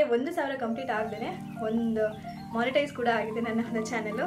1,000 complete ಆಗದೇನೆ ಒಂದು monetize ಕೂಡ ಆಗಿದೆ ನನ್ನ ಚಾನೆಲ್.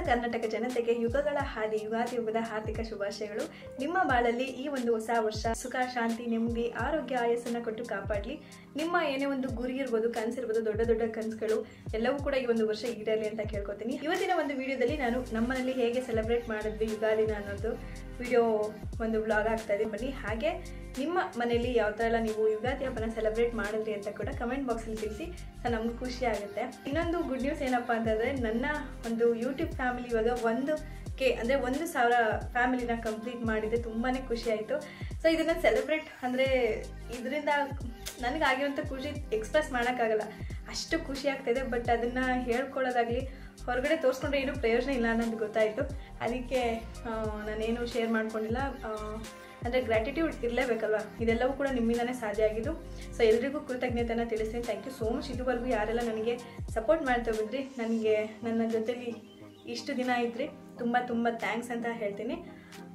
ಕರ್ನಾಟಕ ಜನತೆಗೆ ಯುಗಗಳ ಹಾದಿ ಯುಗಾದಿ ಹಬ್ಬದ ಹಾರ್ದಿಕ ಶುಭಾಶಯಗಳು. ನಿಮ್ಮ ಬಾಳಲ್ಲಿ ಈ ಒಂದು ಹೊಸ ವರ್ಷ ಸುಖ ಶಾಂತಿ ನೆಮ್ಮದಿ ಆರೋಗ್ಯ ಆಯಸ್ಸನ್ನ ಕೊಟ್ಟು ಕಾಪಾಡಲಿ. ನಿಮ್ಮ ಏನೇ ಒಂದು ಗುರಿ ಇರ್ಬೋದು, ಕನಸಿರ್ಬೋದು, ದೊಡ್ಡ ದೊಡ್ಡ ಕನಸುಗಳು ಎಲ್ಲವೂ ಕೂಡ ಈ ಒಂದು ವರ್ಷ ಈಡೇರಲಿ ಅಂತ ಕೇಳ್ಕೊತೀನಿ. ಇವತ್ತಿನ ಒಂದು ವಿಡಿಯೋದಲ್ಲಿ ನಾನು ನಮ್ಮನೇಲಿ ಹೇಗೆ ಸೆಲೆಬ್ರೇಟ್ ಮಾಡಿದ್ವಿ ಯುಗಾದಿನ ಅನ್ನೋದು ವಿಡಿಯೋ ಒಂದು ವ್ಲಾಗ್ ಆಗ್ತಾ ಇದೆ. ಬನ್ನಿ, ಹಾಗೆ ನಿಮ್ಮ ಮನೆಯಲ್ಲಿ ಯಾವ ಥರ ಎಲ್ಲ ನೀವು ಯುಗಾದಿ ಹಬ್ಬನ ಸೆಲೆಬ್ರೇಟ್ ಮಾಡಿದ್ರಿ ಅಂತ ಕೂಡ ಕಮೆಂಟ್ ಬಾಕ್ಸಲ್ಲಿ ತಿಳಿಸಿ. ನಮ್ಗೆ ಖುಷಿ ಆಗುತ್ತೆ. ಇನ್ನೊಂದು ಗುಡ್ ನ್ಯೂಸ್ ಏನಪ್ಪ ಅಂತಂದರೆ, ನನ್ನ ಒಂದು ಯೂಟ್ಯೂಬ್ ಫ್ಯಾಮಿಲಿ ಇವಾಗ 1K ಅಂದರೆ 1,000 ಫ್ಯಾಮಿಲಿನ ಕಂಪ್ಲೀಟ್ ಮಾಡಿದೆ. ತುಂಬಾ ಖುಷಿ ಆಯಿತು. ಸೊ ಇದನ್ನು ಸೆಲೆಬ್ರೇಟ್ ಅಂದರೆ ಇದರಿಂದ ನನಗಾಗಿರೋಂಥ ಖುಷಿ ಎಕ್ಸ್ಪ್ರೆಸ್ ಮಾಡೋಕ್ಕಾಗಲ್ಲ, ಅಷ್ಟು ಖುಷಿ ಆಗ್ತಾಯಿದೆ. ಬಟ್ ಅದನ್ನು ಹೇಳ್ಕೊಳ್ಳೋದಾಗಲಿ ಹೊರಗಡೆ ತೋರಿಸ್ಕೊಂಡ್ರೆ ಏನೂ ಪ್ರಯೋಜನ ಇಲ್ಲ ಅನ್ನೋದು ಗೊತ್ತಾಯಿತು. ಅದಕ್ಕೆ ನಾನೇನು ಶೇರ್ ಮಾಡ್ಕೊಂಡಿಲ್ಲ. ಅಂದರೆ ಗ್ರ್ಯಾಟಿಟ್ಯೂಡ್ ಇರಲೇಬೇಕಲ್ವ, ಇದೆಲ್ಲವೂ ಕೂಡ ನಿಮ್ಮಿಂದನೇ ಸಾಧ್ಯ ಆಗಿದ್ದು. ಸೊ ಎಲ್ರಿಗೂ ಕೃತಜ್ಞತೆಯನ್ನು ತಿಳಿಸ್ತೀನಿ. Thank you so much. ಇದುವರೆಗೂ ಯಾರೆಲ್ಲ ನನಗೆ ಸಪೋರ್ಟ್ ಮಾಡ್ತಾ ಹೋಗಿದ್ರಿ, ನನಗೆ ನನ್ನ ಜೊತೆಲಿ ಇಷ್ಟು ದಿನ ಇದ್ರಿ, ತುಂಬ ತುಂಬ ಥ್ಯಾಂಕ್ಸ್ ಅಂತ ಹೇಳ್ತೀನಿ.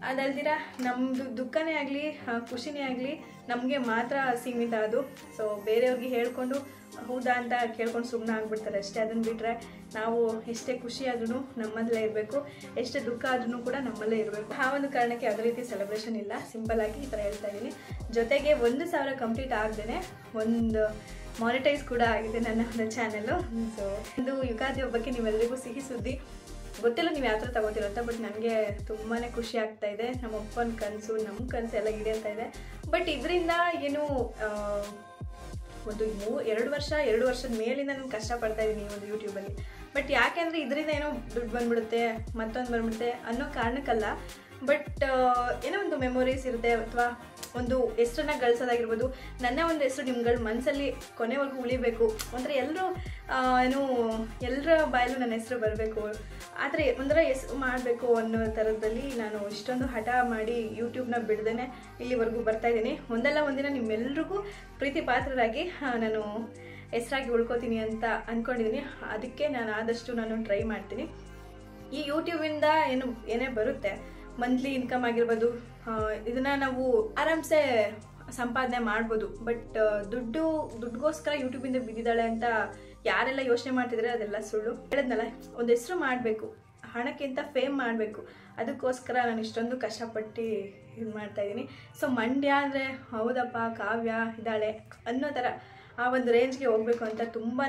ಅದಲ್ದಿರ ನಮ್ಮದು ದುಃಖನೇ ಆಗಲಿ ಖುಷಿನೇ ಆಗಲಿ ನಮಗೆ ಮಾತ್ರ ಸೀಮಿತ ಅದು. ಸೊ ಬೇರೆಯವ್ರಿಗೆ ಹೇಳ್ಕೊಂಡು ಹೌದಾ ಅಂತ ಕೇಳ್ಕೊಂಡು ಸುಮ್ಮನೆ ಆಗ್ಬಿಡ್ತಾರೆ ಅಷ್ಟೇ. ಅದನ್ನು ಬಿಟ್ಟರೆ ನಾವು ಎಷ್ಟೇ ಖುಷಿ ಆದ್ರೂ ನಮ್ಮಲ್ಲೇ ಇರಬೇಕು, ಎಷ್ಟೇ ದುಃಖ ಆದ್ರೂ ಕೂಡ ನಮ್ಮಲ್ಲೇ ಇರಬೇಕು. ಆ ಒಂದು ಕಾರಣಕ್ಕೆ ಯಾವುದೇ ರೀತಿ ಸೆಲೆಬ್ರೇಷನ್ ಇಲ್ಲ, ಸಿಂಪಲ್ ಆಗಿ ಈ ಥರ ಹೇಳ್ತಾ ಇದ್ದೀನಿ. ಜೊತೆಗೆ 1,000 ಕಂಪ್ಲೀಟ್ ಆಗದೇನೆ ಒಂದು ಮಾನಿಟೈಸ್ ಕೂಡ ಆಗಿದೆ ನನ್ನ ಚಾನೆಲ್ಲು. ಸೊ ಒಂದು ಯುಗಾದಿ ಹಬ್ಬಕ್ಕೆ ನೀವೆಲ್ಲರಿಗೂ ಸಿಹಿ ಸುದ್ದಿ. ಗೊತ್ತಿಲ್ಲ ನೀವು ಯಾವ ಥರ ತಗೋತೀರೋ ಅಂತ, ಬಟ್ ನನಗೆ ತುಂಬಾ ಖುಷಿ ಆಗ್ತಾ ಇದೆ. ನಮ್ಮ ಅಪ್ಪನ ಕನಸು ನಮ್ಮ ಕನಸು ಎಲ್ಲ ಈಡೇರ್ತಾ ಇದೆ. ಬಟ್ ಇದರಿಂದ ಏನು ಒಂದು 2 ವರ್ಷದ ಮೇಲಿಂದ ನಾನು ಕಷ್ಟಪಡ್ತಾ ಇದ್ದೀನಿ ಈ ಒಂದು ಯೂಟ್ಯೂಬಲ್ಲಿ. ಬಟ್ ಯಾಕೆಂದರೆ ಇದರಿಂದ ಏನೋ ದುಡ್ಡು ಬಂದ್ಬಿಡುತ್ತೆ, ಮತ್ತೊಂದು ಬಂದ್ಬಿಡುತ್ತೆ ಅನ್ನೋ ಕಾರಣಕ್ಕಲ್ಲ. ಬಟ್ ಏನೋ ಒಂದು ಮೆಮೊರೀಸ್ ಇರುತ್ತೆ, ಅಥವಾ ಒಂದು ಹೆಸರನ್ನ ಗಳಿಸೋದಾಗಿರ್ಬೋದು. ನನ್ನ ಒಂದು ಹೆಸರು ನಿಮ್ಗಳ ಮನಸ್ಸಲ್ಲಿ ಕೊನೆವರೆಗೂ ಉಳಿಬೇಕು ಅಂದರೆ ಎಲ್ಲರ ಬಾಯಲ್ಲೂ ನನ್ನ ಹೆಸರು ಬರಬೇಕು, ಆದರೆ ಒಂಥರ ಹೆಸರು ಮಾಡಬೇಕು ಅನ್ನೋ ಥರದಲ್ಲಿ ನಾನು ಇಷ್ಟೊಂದು ಹಠ ಮಾಡಿ ಯೂಟ್ಯೂಬ್ನ ಬಿಡ್ದೇ ಇಲ್ಲಿವರೆಗೂ ಬರ್ತಾಯಿದ್ದೀನಿ. ಒಂದಲ್ಲ ಒಂದಿನ ನಿಮ್ಮೆಲ್ರಿಗೂ ಪ್ರೀತಿ ಪಾತ್ರರಾಗಿ ನಾನು ಹೆಸರಾಗಿ ಉಳ್ಕೋತೀನಿ ಅಂತ ಅಂದ್ಕೊಂಡಿದ್ದೀನಿ. ಅದಕ್ಕೆ ನಾನು ಆದಷ್ಟು ಟ್ರೈ ಮಾಡ್ತೀನಿ. ಈ ಯೂಟ್ಯೂಬಿಂದ ಏನೇ ಬರುತ್ತೆ, ಮಂತ್ಲಿ ಇನ್ಕಮ್ ಆಗಿರ್ಬೋದು, ಇದನ್ನು ನಾವು ಆರಾಮ್ಸೆ ಸಂಪಾದನೆ ಮಾಡ್ಬೋದು. ಬಟ್ ದುಡ್ಡುಗೋಸ್ಕರ ಯೂಟ್ಯೂಬಿಂದ ಬಿದ್ದಿದ್ದಾಳೆ ಅಂತ ಯಾರೆಲ್ಲ ಯೋಚನೆ ಮಾಡ್ತಿದ್ರೆ ಅದೆಲ್ಲ ಸುಳ್ಳು. ಹೇಳಿದ್ನಲ್ಲ, ಒಂದು ಹೆಸರು ಮಾಡಬೇಕು, ಹಣಕ್ಕಿಂತ ಫೇಮ್ ಮಾಡಬೇಕು, ಅದಕ್ಕೋಸ್ಕರ ನಾನು ಇಷ್ಟೊಂದು ಕಷ್ಟಪಟ್ಟು ಇದು ಮಾಡ್ತಾಯಿದ್ದೀನಿ. ಸೊ ಮಂಡ್ಯ ಅಂದರೆ ಹೌದಪ್ಪ ಕಾವ್ಯ ಇದ್ದಾಳೆ ಅನ್ನೋ ಥರ ಆ ಒಂದು ರೇಂಜ್ಗೆ ಹೋಗಬೇಕು ಅಂತ ತುಂಬಾ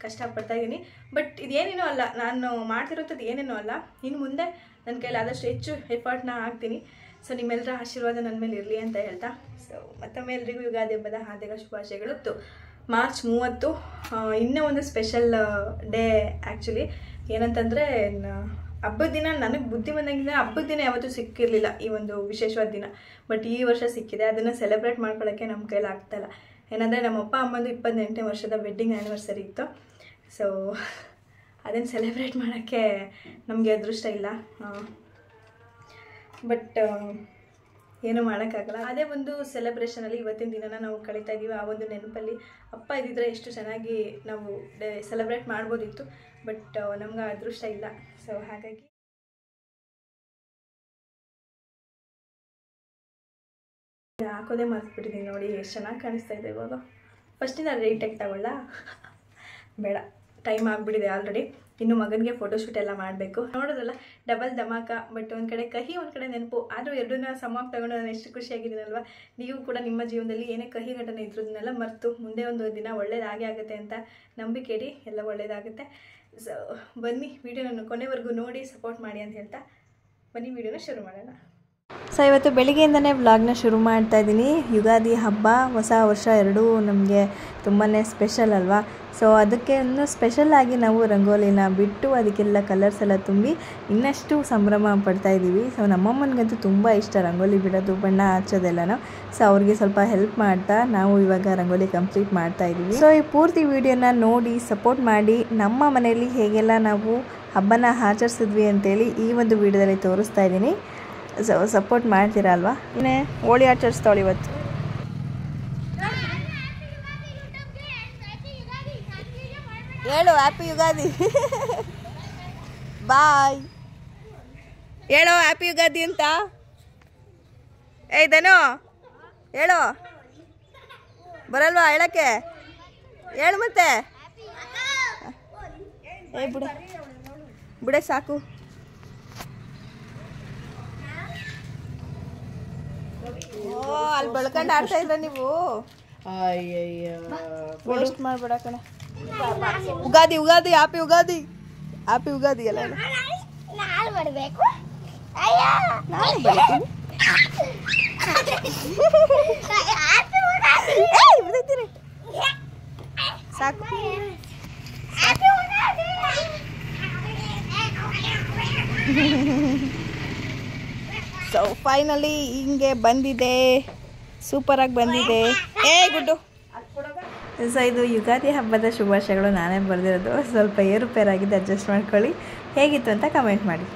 ಕಷ್ಟಪಡ್ತಾಯಿದ್ದೀನಿ. ಬಟ್ ಇದೇನೇನೋ ಅಲ್ಲ, ನಾನು ಮಾಡ್ತಿರೋಂಥದ್ದು ಏನೇನೋ ಅಲ್ಲ. ಇನ್ನು ಮುಂದೆ ನನ್ನ ಕೈಲಿ ಆದಷ್ಟು ಹೆಚ್ಚು ಎಫರ್ಟ್ನ ಹಾಕ್ತೀನಿ. ಸೊ ನಿಮ್ಮೆಲ್ಲರ ಆಶೀರ್ವಾದ ನನ್ನ ಮೇಲೆ ಇರಲಿ ಅಂತ ಹೇಳ್ತಾ, ಸೊ ಮತ್ತೊಮ್ಮೆ ಎಲ್ರಿಗೂ ಯುಗಾದಿ ಹಬ್ಬದ ಹಾರ್ದಿಕ ಶುಭಾಶಯಗಳು. ಮಾರ್ಚ್ 30 ಇನ್ನೂ ಒಂದು ಸ್ಪೆಷಲ್ ಡೇ. ಆ್ಯಕ್ಚುಲಿ ಏನಂತಂದರೆ, ಹಬ್ಬದ ದಿನ ನನಗೆ ಬುದ್ಧಿ ಬಂದಂಗಿಲ್ಲ, ಹಬ್ಬದ ದಿನ ಯಾವತ್ತೂ ಸಿಕ್ಕಿರಲಿಲ್ಲ ಈ ಒಂದು ವಿಶೇಷವಾದ ದಿನ. ಬಟ್ ಈ ವರ್ಷ ಸಿಕ್ಕಿದೆ. ಅದನ್ನು ಸೆಲೆಬ್ರೇಟ್ ಮಾಡ್ಕೊಳ್ಳೋಕ್ಕೆ ನಮ್ಮ ಕೈಲಿ ಆಗ್ತಾಯಿಲ್ಲ. ಏನಂದರೆ ನಮ್ಮ ಅಪ್ಪ ಅಮ್ಮಂದು 28ನೇ ವರ್ಷದ ವೆಡ್ಡಿಂಗ್ ಆ್ಯನಿವರ್ಸರಿ ಇತ್ತು. ಸೊ ಅದನ್ನು ಸೆಲೆಬ್ರೇಟ್ ಮಾಡೋಕ್ಕೆ ನಮಗೆ ಅದೃಷ್ಟ ಇಲ್ಲ. ಬಟ್ ಏನೂ ಮಾಡೋಕ್ಕಾಗಲ್ಲ. ಅದೇ ಒಂದು ಸೆಲೆಬ್ರೇಷನಲ್ಲಿ ಇವತ್ತಿನ ದಿನನ ನಾವು ಕಳೀತಾ ಇದ್ದೀವಿ. ಆ ಒಂದು ನೆನಪಲ್ಲಿ ಅಪ್ಪ ಇದ್ದಿದ್ರೆ ಎಷ್ಟು ಚೆನ್ನಾಗಿ ನಾವು ಸೆಲೆಬ್ರೇಟ್ ಮಾಡ್ಬೋದಿತ್ತು. ಬಟ್ ನಮ್ಗೆ ಅದೃಷ್ಟ ಇಲ್ಲ. ಸೊ ಹಾಗಾಗಿ ಹಾಕೋದೇ ಮರ್ತ್ಬಿಟ್ಟಿದ್ದೀನಿ. ನೋಡಿ ಎಷ್ಟು ಚೆನ್ನಾಗಿ ಕಾಣಿಸ್ತಾ ಇದೆ ಇವಾಗ. ಫಸ್ಟಿಂದ ರೇಟೆಕ್ ತಗೊಳ್ಳ ಬೇಡ, ಟೈಮ್ ಆಗಿಬಿಟ್ಟಿದೆ ಆಲ್ರೆಡಿ. ಇನ್ನು ಮಗನಿಗೆ ಫೋಟೋಶೂಟ್ ಎಲ್ಲ ಮಾಡಬೇಕು. ನೋಡೋದಲ್ಲ ಡಬಲ್ ಧಮಾಕ. ಬಟ್ ಒಂದು ಕಡೆ ಕಹಿ, ಒಂದು ಕಡೆ ನೆನಪು. ಆದರೂ ಎರಡನ್ನ ಸಮಾಗಿ ತಗೊಂಡು ನಾನು ಎಷ್ಟು ಖುಷಿಯಾಗಿದ್ದೀನಲ್ವ. ನೀವು ಕೂಡ ನಿಮ್ಮ ಜೀವನದಲ್ಲಿ ಏನೇ ಕಹಿ ಘಟನೆ ಇದ್ರದನ್ನೆಲ್ಲ ಮರೆತು ಮುಂದೆ ಒಂದು ದಿನ ಒಳ್ಳೇದಾಗೇ ಆಗುತ್ತೆ ಅಂತ ನಂಬಿಕೆ ಇಡಿ, ಎಲ್ಲ ಒಳ್ಳೇದಾಗುತ್ತೆ. ಸೊ ಬನ್ನಿ, ವಿಡಿಯೋನ ಕೊನೆವರೆಗೂ ನೋಡಿ ಸಪೋರ್ಟ್ ಮಾಡಿ ಅಂತ ಹೇಳ್ತಾ ಬನ್ನಿ ವಿಡಿಯೋನ ಶುರು ಮಾಡೋಣ. ಸೊ ಇವತ್ತು ಬೆಳಿಗ್ಗೆಯಿಂದನೇ ವ್ಲಾಗ್ನ ಶುರು ಮಾಡ್ತಾ ಇದ್ದೀನಿ. ಯುಗಾದಿ ಹಬ್ಬ ಹೊಸ ವರ್ಷ ಎರಡೂ ನಮಗೆ ತುಂಬಾ ಸ್ಪೆಷಲ್ ಅಲ್ವಾ. ಸೊ ಅದಕ್ಕೆ ಇನ್ನೂ ಸ್ಪೆಷಲಾಗಿ ನಾವು ರಂಗೋಲಿನ ಬಿಟ್ಟು ಅದಕ್ಕೆಲ್ಲ ಕಲರ್ಸ್ ಎಲ್ಲ ತುಂಬಿ ಇನ್ನಷ್ಟು ಸಂಭ್ರಮ ಪಡ್ತಾ ಇದ್ದೀವಿ. ಸೊ ನಮ್ಮಮ್ಮನಿಗಂತೂ ತುಂಬ ಇಷ್ಟ ರಂಗೋಲಿ ಬಿಡೋದು, ಬಣ್ಣ ಹಚ್ಚೋದೆಲ್ಲನೂ. ಸೊ ಅವ್ರಿಗೆ ಸ್ವಲ್ಪ ಹೆಲ್ಪ್ ಮಾಡ್ತಾ ನಾವು ಇವಾಗ ರಂಗೋಲಿ ಕಂಪ್ಲೀಟ್ ಮಾಡ್ತಾ ಇದ್ದೀವಿ. ಸೊ ಈ ಪೂರ್ತಿ ವಿಡಿಯೋನ ನೋಡಿ ಸಪೋರ್ಟ್ ಮಾಡಿ. ನಮ್ಮ ಮನೆಯಲ್ಲಿ ಹೇಗೆಲ್ಲ ನಾವು ಹಬ್ಬನ ಆಚರಿಸಿದ್ವಿ ಅಂತೇಳಿ ಈ ಒಂದು ವಿಡಿಯೋದಲ್ಲಿ ತೋರಿಸ್ತಾ ಇದ್ದೀನಿ. ಸೊ ಸಪೋರ್ಟ್ ಮಾಡ್ತೀರಾ ಅಲ್ವಾ. ಇನ್ನೇ ಹೋಳಿ ಆಚರಿಸ್ತಾವಳು ಇವತ್ತು. ಹೇಳು ಹ್ಯಾಪಿ ಯುಗಾದಿ. ಬಾಯ್ ಹೇಳೋ ಹ್ಯಾಪಿ ಯುಗಾದಿ ಅಂತ. ಧನು ಹೇಳೋ, ಬರಲ್ವಾ ಹೇಳಕ್ಕೆ? ಹೇಳು ಮತ್ತೆ. ಬಿಡೆ ಸಾಕು. ಅಲ್ಲಿ ಬೆಳ್ಕೊಂಡು ಆಡ್ತಾ ಇದ್ರ ನೀವು. ವೇಸ್ಟ್ ಮಾಡ್ಬೇಡ ಕಣ. ಉಗಾದಿ ಉಗಾದಿ ಹ್ಯಾಪಿ ಯುಗಾದಿ. ಹ್ಯಾಪಿ ಯುಗಾದಿ ಎಲ್ಲ ಸಾಕು. ಸೊ ಫೈನಲಿ ಹಿಂಗೆ ಬಂದಿದೆ, ಸೂಪರಾಗಿ ಬಂದಿದೆ. ಗುಡ್ಡು. ಸೊ ಇದು ಯುಗಾದಿ ಹಬ್ಬದ ಶುಭಾಶಯಗಳು ನಾನೇ ಬರೆದಿರೋದು. ಸ್ವಲ್ಪ ಏರುಪೇರಾಗಿದೆ, ಅಡ್ಜಸ್ಟ್ ಮಾಡ್ಕೊಳ್ಳಿ. ಹೇಗಿತ್ತು ಅಂತ ಕಮೆಂಟ್ ಮಾಡಿ.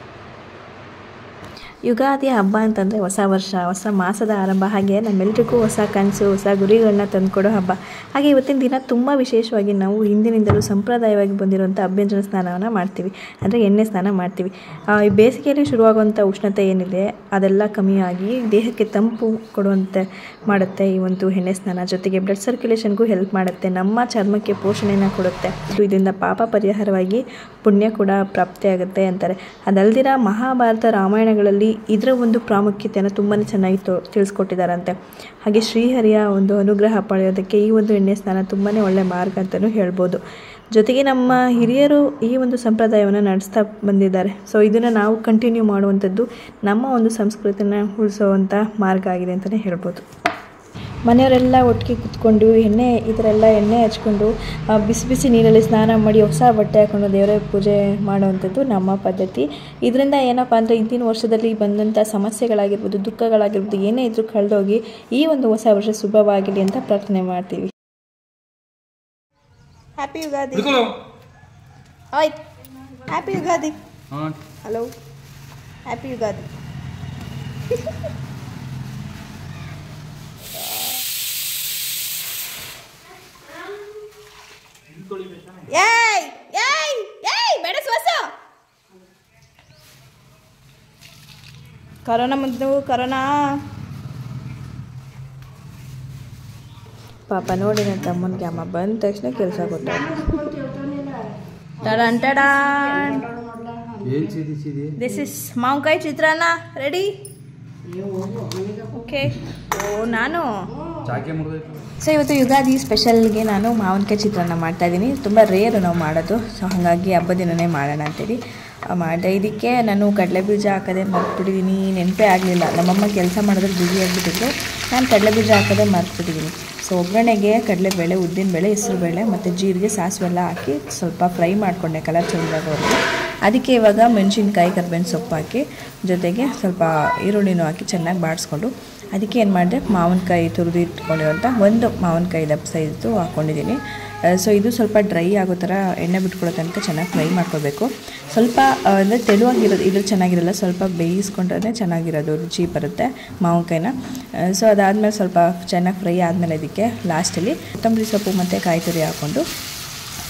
ಯುಗಾದಿ ಹಬ್ಬ ಅಂತಂದರೆ ಹೊಸ ವರ್ಷ, ಹೊಸ ಮಾಸದ ಆರಂಭ. ಹಾಗೆ ನಮ್ಮೆಲ್ಲರಿಗೂ ಹೊಸ ಕನಸು, ಹೊಸ ಗುರಿಗಳನ್ನ ತಂದುಕೊಡೋ ಹಬ್ಬ. ಹಾಗೆ ಇವತ್ತಿನ ದಿನ ತುಂಬ ವಿಶೇಷವಾಗಿ ನಾವು ಹಿಂದಿನಿಂದಲೂ ಸಂಪ್ರದಾಯವಾಗಿ ಬಂದಿರುವಂಥ ಅಭ್ಯಂಜನ ಸ್ನಾನವನ್ನು ಮಾಡ್ತೀವಿ, ಅಂದರೆ ಎಣ್ಣೆ ಸ್ನಾನ ಮಾಡ್ತೀವಿ. ಈ ಬೇಸಿಗೆಯಲ್ಲಿ ಶುರುವಾಗುವಂಥ ಉಷ್ಣತೆ ಏನಿದೆ ಅದೆಲ್ಲ ಕಮ್ಮಿಯಾಗಿ ದೇಹಕ್ಕೆ ತಂಪು ಕೊಡುವಂತೆ ಮಾಡುತ್ತೆ ಈ ಒಂದು ಎಣ್ಣೆ ಸ್ನಾನ. ಜೊತೆಗೆ ಬ್ಲಡ್ ಸರ್ಕ್ಯುಲೇಷನ್ಗೂ ಹೆಲ್ಪ್ ಮಾಡುತ್ತೆ, ನಮ್ಮ ಚರ್ಮಕ್ಕೆ ಪೋಷಣೆಯನ್ನು ಕೊಡುತ್ತೆ. ಇದರಿಂದ ಪಾಪ ಪರಿಹಾರವಾಗಿ ಪುಣ್ಯ ಕೂಡ ಪ್ರಾಪ್ತಿಯಾಗುತ್ತೆ ಅಂತಾರೆ. ಅದಲ್ದಿರ ಮಹಾಭಾರತ ರಾಮಾಯಣಗಳಲ್ಲಿ ಇದರ ಒಂದು ಪ್ರಾಮುಖ್ಯತೆಯನ್ನು ತುಂಬಾ ಚೆನ್ನಾಗಿ ತಿಳಿಸ್ಕೊಟ್ಟಿದ್ದಾರಂತೆ. ಹಾಗೆ ಶ್ರೀಹರಿಯ ಒಂದು ಅನುಗ್ರಹ ಪಡೆಯೋದಕ್ಕೆ ಈ ಒಂದು ಎಣ್ಣೆ ಸ್ನಾನ ತುಂಬಾ ಒಳ್ಳೆ ಮಾರ್ಗ ಅಂತಲೂ ಹೇಳ್ಬೋದು. ಜೊತೆಗೆ ನಮ್ಮ ಹಿರಿಯರು ಈ ಒಂದು ಸಂಪ್ರದಾಯವನ್ನು ನಡೆಸ್ತಾ ಬಂದಿದ್ದಾರೆ. ಸೊ ಇದನ್ನು ನಾವು ಕಂಟಿನ್ಯೂ ಮಾಡುವಂಥದ್ದು ನಮ್ಮ ಒಂದು ಸಂಸ್ಕೃತಿನ ಉಳಿಸೋವಂಥ ಮಾರ್ಗ ಆಗಿದೆ ಅಂತಲೇ ಹೇಳ್ಬೋದು. ಮನೆಯವರೆಲ್ಲ ಒಟ್ಟಿಗೆ ಕೂತ್ಕೊಂಡು ಈ ಥರ ಎಲ್ಲ ಎಣ್ಣೆ ಹಚ್ಕೊಂಡು ಬಿಸಿ ಬಿಸಿ ನೀರಲ್ಲಿ ಸ್ನಾನ ಮಾಡಿ ಹೊಸ ಬಟ್ಟೆ ಹಾಕ್ಕೊಂಡು ದೇವರ ಪೂಜೆ ಮಾಡುವಂಥದ್ದು ನಮ್ಮ ಪದ್ಧತಿ. ಇದರಿಂದ ಏನಪ್ಪ ಅಂದರೆ ಇಂದಿನ ವರ್ಷದಲ್ಲಿ ಬಂದಂಥ ಸಮಸ್ಯೆಗಳಾಗಿರ್ಬೋದು, ದುಃಖಗಳಾಗಿರ್ಬೋದು, ಏನೇ ಇದ್ರೂ ಕಳೆದೋಗಿ ಈ ಒಂದು ಹೊಸ ವರ್ಷ ಶುಭವಾಗಿರಲಿ ಅಂತ ಪ್ರಾರ್ಥನೆ ಮಾಡ್ತೀವಿ. ಹ್ಯಾಪಿ ಯುಗಾದಿ. ಓಯ್ happy Ugadi. Hello happy Ugadi. ಏಯ್ ಏಯ್ ಏಯ್ ಬೇಡ ಸ್ವಸ. ಕರೋನಾ ಮುಂದೆ ಕರೋನಾ. ಪಾಪ ನೋಡಿ ನನ್ನ ತಮ್ಮನಿಗೆ ಅಮ್ಮ ಬಂದ ತಕ್ಷಣ ಕೆಲಸ ಗೊತ್ತಾಯ್ತು. ದಿಸ್ ಇಸ್ ಮಾವಿನಕಾಯಿ ಚಿತ್ರಾನ್ನ ರೆಡಿ. ಓಕೆ. ನಾನು ಸೊ ಇವತ್ತು ಯುಗಾದಿ ಸ್ಪೆಷಲ್ಗೆ ನಾನು ಮಾವಿನಕಾಯಿ ಚಿತ್ರಾನ್ನ ಮಾಡ್ತಾಯಿದ್ದೀನಿ. ತುಂಬ ರೇರು ನಾವು ಮಾಡೋದು. ಸೊ ಹಾಗಾಗಿ ಹಬ್ಬದ ದಿನವೇ ಮಾಡೋಣ ಅಂತೇಳಿ ಮಾಡಿದೆ. ಇದಕ್ಕೆ ನಾನು ಕಡಲೆ ಬೀಜ ಹಾಕೋದೇ ಮರ್ತ್ಬಿಟ್ಟಿದ್ದೀನಿ, ನೆನಪೇ ಆಗಲಿಲ್ಲ. ನಮ್ಮಮ್ಮ ಕೆಲಸ ಮಾಡಿದ್ರೆ ಬಿಸಿ ಆಗಿಬಿಟ್ಟಿದ್ರು, ನಾನು ಕಡಲೆ ಬೀಜ ಹಾಕೋದೇ ಮರ್ತ್ಬಿಟ್ಟಿದ್ದೀನಿ. ಸೊ ಒಗ್ಗರಣೆಗೆ ಕಡಲೆಬೇಳೆ, ಉದ್ದಿನಬೇಳೆ, ಹೆಸರುಬೇಳೆ ಮತ್ತು ಜೀರಿಗೆ, ಸಾಸಿವೆಲ್ಲ ಹಾಕಿ ಸ್ವಲ್ಪ ಫ್ರೈ ಮಾಡಿಕೊಂಡೆ ಕಲರ್ ಚೇಂಜ್ ಆಗೋವರೆಗೂ. ಅದಕ್ಕೆ ಇವಾಗ ಮೆಣಸಿನ್ಕಾಯಿ, ಕರ್ಬೇವಿನ ಸೊಪ್ಪು ಹಾಕಿ ಜೊತೆಗೆ ಸ್ವಲ್ಪ ಈರುಳ್ಳಿನೂ ಹಾಕಿ ಚೆನ್ನಾಗಿ ಬಾಡಿಸ್ಕೊಂಡು ಅದಕ್ಕೆ ಏನು ಮಾಡಿದೆ, ಮಾವಿನಕಾಯಿ ತುರಿದು ಇಟ್ಕೊಂಡಿರುವಂಥ ಒಂದು ಮಾವಿನಕಾಯಿ ದಪ್ಪ ಸೈಜು ಹಾಕ್ಕೊಂಡಿದ್ದೀನಿ. ಸೊ ಇದು ಸ್ವಲ್ಪ ಡ್ರೈ ಆಗೋ ಥರ ಎಣ್ಣೆ ಬಿಟ್ಕೊಳ್ಳೋ ತನಕ ಚೆನ್ನಾಗಿ ಫ್ರೈ ಮಾಡ್ಕೋಬೇಕು. ಸ್ವಲ್ಪ ಅಂದರೆ ತೆಳುವಾಗಿರೋದು ಇದು ಚೆನ್ನಾಗಿರಲ್ಲ, ಸ್ವಲ್ಪ ಬೇಯಿಸ್ಕೊಂಡ್ರೆ ಚೆನ್ನಾಗಿರೋದು, ರುಚಿ ಬರುತ್ತೆ ಮಾವಿನಕಾಯಿನ. ಸೊ ಅದಾದಮೇಲೆ ಸ್ವಲ್ಪ ಚೆನ್ನಾಗಿ ಫ್ರೈ ಆದಮೇಲೆ ಇದಕ್ಕೆ ಲಾಸ್ಟಲ್ಲಿ ಕೊತ್ತಂಬರಿ ಸೊಪ್ಪು ಮತ್ತು ಕಾಯಿ ತುರಿ ಹಾಕ್ಕೊಂಡು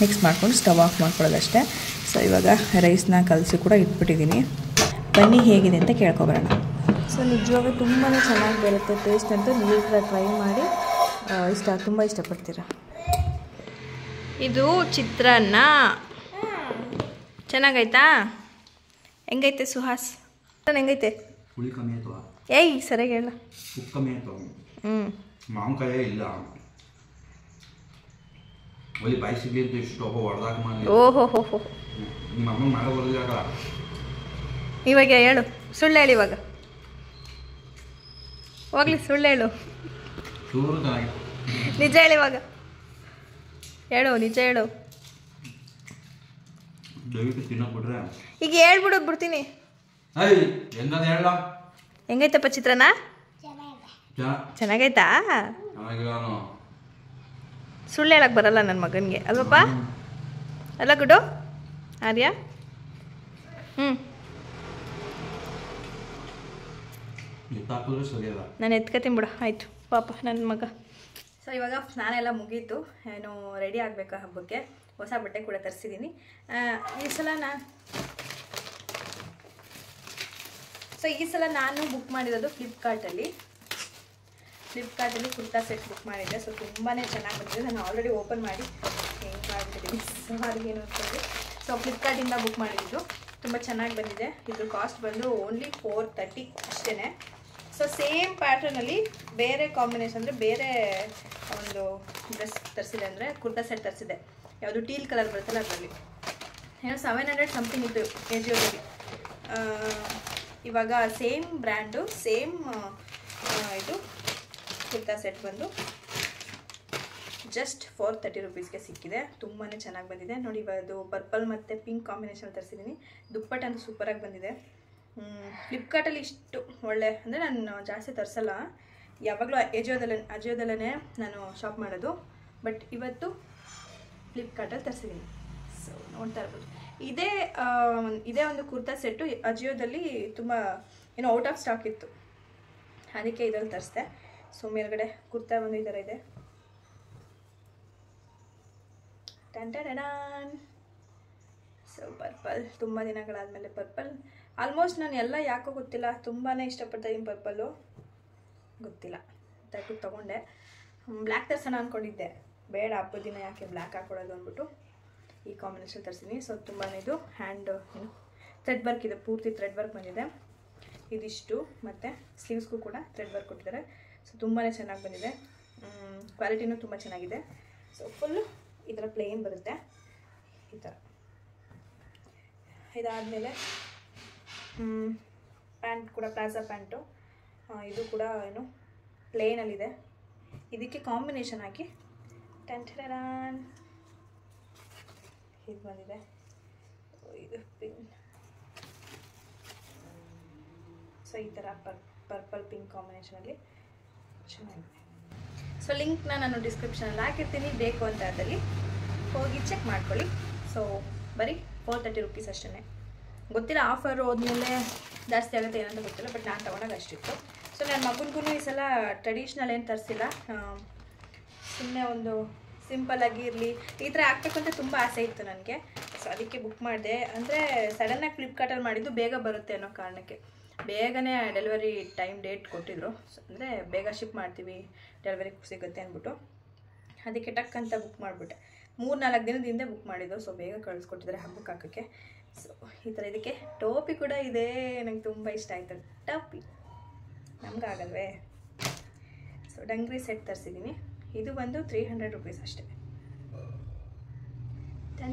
ಮಿಕ್ಸ್ ಮಾಡ್ಕೊಂಡು ಸ್ಟವ್ ಆಫ್ ಮಾಡ್ಕೊಳ್ಳೋದಷ್ಟೇ. ಸೊ ಇವಾಗ ರೈಸ್ನ ಕಲಸಿ ಕೂಡ ಇಟ್ಬಿಟ್ಟಿದ್ದೀನಿ. ಬನ್ನಿ ಹೇಗಿದೆ ಅಂತ ಕೇಳ್ಕೊಬರೋಣ. ಸೊ ನಿಜವಾಗ್ಲೂ ತುಂಬಾ ಚೆನ್ನಾಗಿ ಬರುತ್ತೆ ಟೇಸ್ಟ್ ಅಂತೂ. ನೀವು ಕೂಡ ಟ್ರೈ ಮಾಡಿ, ತುಂಬ ಇಷ್ಟಪಡ್ತೀರಾ. ಇದು ಚಿತ್ರಾನ್ನ ಚೆನ್ನಾಗೈತಾ? ಹೆಂಗೈತೆ ಸುಹಾಸ್? ಹೆಂಗೈತೆ? ಹುಳಿ ಕಮ್ಮಿ ಆಯ್ತು. ಏಯ್ ಸರಿಯಾಗಿ ಹೇಳ. ಉಪ್ಪು ಕಮ್ಮಿ ಆಯ್ತು. ಮಾವಿನಕಾಯೇ ಇಲ್ಲ. ಒಲಿ ಬಾಯಿ ಸಿಗ್ಲಿ ಅಂತ ಇಷ್ಟು ಒಬ್ಬ ಹೊಡೆದಾಕ ಮಾಡಿ. ಓಹೋ ಹೋ ಹೋ. ನಿಮ್ಮ ಅಮ್ಮನ ಮಾಡೋ ಬರೋದಿಲ್ಲ. ಇವಾಗ ಹೇಳು, ಸುಳ್ಳು ಹೇಳಿ ಇವಾಗ. ಹೋಗ್ಲಿ ಸುಳ್ಳು ಹೇಳು, ಚೂರು ಚೆನ್ನಾಗಿ ನಿಜ ಹೇಳಿ ಇವಾಗ, ಹೇಳು ನಿಜ ಹೇಳು. ದಯವಿಟ್ಟು ತಿನ್ನೋಕೆ ಬಿಟ್ರೆ ಈಗ ಹೇಳ್ಬಿಡೋದು ಬಿಡ್ತೀನಿ. ಹೆಂಗದ ಹೇಳ. ಹೆಂಗೈತಪ್ಪ ಚಿತ್ರಾನ್ನ? ಚೆನ್ನಾಗೈತಾ? ಸುಳ್ಳು ಹೇಳಕ್ಕೆ ಬರಲ್ಲ ನನ್ನ ಮಗನಿಗೆ ಅಲ್ವಪ್ಪ, ಅಲ್ಲ ಗುಡು ಆರ್ಯ? ನಾನು ಎತ್ಕತೀನಿ ಬಿಡು, ಆಯಿತು ಪಾಪ ನನ್ನ ಮಗ. ಸೊ ಇವಾಗ ಸ್ನಾನ ಎಲ್ಲ ಮುಗೀತು, ಏನು ರೆಡಿ ಆಗಬೇಕು ಹಬ್ಬಕ್ಕೆ. ಹೊಸ ಬಟ್ಟೆ ಕೂಡ ತರಿಸಿದ್ದೀನಿ ಈ ಸಲ ನಾನು ಬುಕ್ ಮಾಡಿರೋದು ಫ್ಲಿಪ್ಕಾರ್ಟಲ್ಲಿ ಕುರ್ತಾ ಸೆಟ್ ಬುಕ್ ಮಾಡಿದ್ದೆ. ಸೊ ತುಂಬಾ ಚೆನ್ನಾಗಿ ಬಂದಿದೆ. ನಾನು ಆಲ್ರೆಡಿ ಓಪನ್ ಮಾಡಿ ಹೆಂಗೆ ಮಾಡಿಬಿಟ್ಟಿದ್ದೀನಿ ಸಾರಿಗೇನು ಅಂತಂದರೆ. ಸೊ ಫ್ಲಿಪ್ಕಾರ್ಟಿಂದ ಬುಕ್ ಮಾಡಿದ್ದು ತುಂಬ ಚೆನ್ನಾಗಿ ಬಂದಿದೆ. ಇದ್ರ ಕಾಸ್ಟ್ ಬಂದು ಓನ್ಲಿ 430 ಅಷ್ಟೇ. ಸೊ ಸೇಮ್ ಪ್ಯಾಟ್ರನಲ್ಲಿ ಬೇರೆ ಕಾಂಬಿನೇಷನ್ ಅಂದರೆ ಬೇರೆ ಒಂದು ಡ್ರೆಸ್ ತರಿಸಿದೆ, ಅಂದರೆ ಕುರ್ತಾ ಸೆಟ್ ತರಿಸಿದೆ. ಯಾವುದು ಟೀಲ್ ಕಲರ್ ಬರುತ್ತಲ್ಲ ಅದರಲ್ಲಿ ಏನೋ 700 ಸಮಥಿಂಗ್ ಇತ್ತು ಎಜಿಯೋದಲ್ಲಿ. ಇವಾಗ ಸೇಮ್ ಬ್ರ್ಯಾಂಡು ಸೇಮ್ ಇದು ಕುರ್ತಾ ಸೆಟ್ ಬಂದು ಜಸ್ಟ್ 430 ರುಪೀಸ್ಗೆ ಸಿಕ್ಕಿದೆ. ತುಂಬಾ ಚೆನ್ನಾಗಿ ಬಂದಿದೆ ನೋಡಿ. ಇವಾಗ ಅದು ಪರ್ಪಲ್ ಮತ್ತು ಪಿಂಕ್ ಕಾಂಬಿನೇಷನ್ ತರಿಸಿದ್ದೀನಿ. ದುಪ್ಪಟ್ಟ ಅಂತೂ ಸೂಪರಾಗಿ ಬಂದಿದೆ. ಫ್ಲಿಪ್ಕಾರ್ಟಲ್ಲಿ ಇಷ್ಟು ಒಳ್ಳೆ ಅಂದರೆ ನಾನು ಜಾಸ್ತಿ ತರಿಸಲ್ಲ, ಯಾವಾಗಲೂ ಅಜಿಯೋದಲ್ಲೇ ನಾನು ಶಾಪ್ ಮಾಡೋದು. ಬಟ್ ಇವತ್ತು ಫ್ಲಿಪ್ಕಾರ್ಟಲ್ಲಿ ತರಿಸಿದ್ದೀನಿ. ಸೊ ನೋಡ್ತಾ ಇರ್ಬೋದು. ಇದೇ ಒಂದು ಕುರ್ತಾ ಸೆಟ್ಟು ಅಜಿಯೋದಲ್ಲಿ ತುಂಬ ಏನೋ ಔಟ್ ಆಫ್ ಸ್ಟಾಕ್ ಇತ್ತು, ಅದಕ್ಕೆ ಇದರಲ್ಲಿ ತರಿಸಿದೆ. ಸೊ ಮೇಲ್ಗಡೆ ಕುರ್ತಾ ಒಂದು ಈ ಥರ ಇದೆ. ಸೊ ಪರ್ಪಲ್, ತುಂಬ ದಿನಗಳಾದಮೇಲೆ ಪರ್ಪಲ್. ಆಲ್ಮೋಸ್ಟ್ ನಾನು ಎಲ್ಲ ಯಾಕೋ ಗೊತ್ತಿಲ್ಲ ತುಂಬಾ ಇಷ್ಟಪಡ್ತಾ ಇದ್ದೀನಿ ಪರ್ಪಲ್ಲು, ಗೊತ್ತಿಲ್ಲ ತಗೊಂಡೆ. ಬ್ಲ್ಯಾಕ್ ತರ್ಸೋಣ ಅಂದ್ಕೊಂಡಿದ್ದೆ, ಬೇಡ ಹಬ್ಬದ ದಿನ ಯಾಕೆ ಬ್ಲ್ಯಾಕ್ ಹಾಕೊಳ್ಳೋದು ಅಂದ್ಬಿಟ್ಟು ಈ ಕಾಂಬಿನೇಷನ್ ತರಿಸಿದ್ದೀನಿ. ಸೊ ತುಂಬಾ ಇದು ಹ್ಯಾಂಡ್ ಏನು ಥ್ರೆಡ್ ವರ್ಕ್ ಇದೆ, ಪೂರ್ತಿ ಥ್ರೆಡ್ ವರ್ಕ್ ಬಂದಿದೆ ಇದಿಷ್ಟು. ಮತ್ತು ಸ್ಲೀವ್ಸ್ಗೂ ಕೂಡ ಥ್ರೆಡ್ ವರ್ಕ್ ಕೊಟ್ಟಿದ್ದಾರೆ. ಸೊ ತುಂಬಾ ಚೆನ್ನಾಗಿ ಬಂದಿದೆ, ಕ್ವಾಲಿಟಿನೂ ತುಂಬ ಚೆನ್ನಾಗಿದೆ. ಸೊ ಫುಲ್ಲು ಈ ಥರ ಪ್ಲೇನ್ ಬರುತ್ತೆ ಈ ಥರ. ಇದಾದಮೇಲೆ ಪ್ಯಾಂಟ್ ಕೂಡ ಪ್ಲಾಜಾ ಪ್ಯಾಂಟು, ಇದು ಕೂಡ ಏನು ಪ್ಲೇನಲ್ಲಿದೆ. ಇದಕ್ಕೆ ಕಾಂಬಿನೇಷನ್ ಹಾಕಿ ಇದು ಬಂದಿದೆ. ಇದು ಪಿನ್, ಸೊ ಈ ಥರ ಪರ್ಪಲ್ ಪಿಂಕ್ ಕಾಂಬಿನೇಷನಲ್ಲಿ ಚೆನ್ನಾಗಿದೆ. ಸೊ ಲಿಂಕ್ನ ನಾನು ಡಿಸ್ಕ್ರಿಪ್ಷನಲ್ಲಿ ಹಾಕಿರ್ತೀನಿ, ಬೇಕು ಅಂತ ಅದಲ್ಲಿ ಹೋಗಿ ಚೆಕ್ ಮಾಡ್ಕೊಳ್ಳಿ. ಸೊ ಬರೀ 430 ರುಪೀಸ್ ಅಷ್ಟೇ. ಗೊತ್ತಿಲ್ಲ ಆಫರ್ ಹೋದ್ಮೇಲೆ ಜಾಸ್ತಿ ಆಗುತ್ತೆ ಏನಂತ ಗೊತ್ತಿಲ್ಲ, ಬಟ್ ನಾನು ತೊಗೊಂಡಾಗ ಅಷ್ಟಿತ್ತು. ಸೊ ನನ್ನ ಮಗನಿಗೂ ಈ ಸಲ ಟ್ರೆಡಿಷ್ನಲ್ ಏನು ತರಿಸಿಲ್ಲ, ಸುಮ್ಮನೆ ಒಂದು ಸಿಂಪಲ್ಲಾಗಿ ಇರಲಿ ಈ ಥರ ಹಾಕ್ಬೇಕಂತ ತುಂಬ ಆಸೆ ಇತ್ತು ನನಗೆ. ಸೊ ಅದಕ್ಕೆ ಬುಕ್ ಮಾಡಿದೆ. ಅಂದರೆ ಸಡನ್ನಾಗಿ ಫ್ಲಿಪ್ಕಾರ್ಟಲ್ಲಿ ಮಾಡಿದ್ದು ಬೇಗ ಬರುತ್ತೆ ಅನ್ನೋ ಕಾರಣಕ್ಕೆ ಬೇಗನೆ ಡೆಲಿವರಿ ಟೈಮ್ ಡೇಟ್ ಕೊಟ್ಟಿದ್ರು. ಅಂದರೆ ಬೇಗ ಶಿಪ್ ಮಾಡ್ತೀವಿ, ಡೆಲಿವರಿ ಸಿಗುತ್ತೆ ಅಂದ್ಬಿಟ್ಟು ಅದಕ್ಕೆ ಟಕ್ ಅಂತ ಬುಕ್ ಮಾಡಿಬಿಟ್ಟೆ. 3-4 ದಿನದಿಂದ ಬುಕ್ ಮಾಡಿದ್ದು. ಸೊ ಬೇಗ ಕಳಿಸ್ಕೊಟ್ಟಿದ್ದಾರೆ ಹಬ್ಬಕ್ಕೆ ಹಾಕೋಕ್ಕೆ. ಸೊ ಈ ಥರ ಇದಕ್ಕೆ ಟೋಪಿ ಕೂಡ ಇದೆ, ನನಗೆ ತುಂಬ ಇಷ್ಟ ಆಯಿತು ಟೋಪಿ, ನಮಗಾಗಲ್ವೇ. ಸೊ ಡಂಗ್ರಿ ಸೆಟ್ ತರಿಸಿದ್ದೀನಿ, ಇದು ಬಂದು 300 ರುಪೀಸ್ ಅಷ್ಟೇ.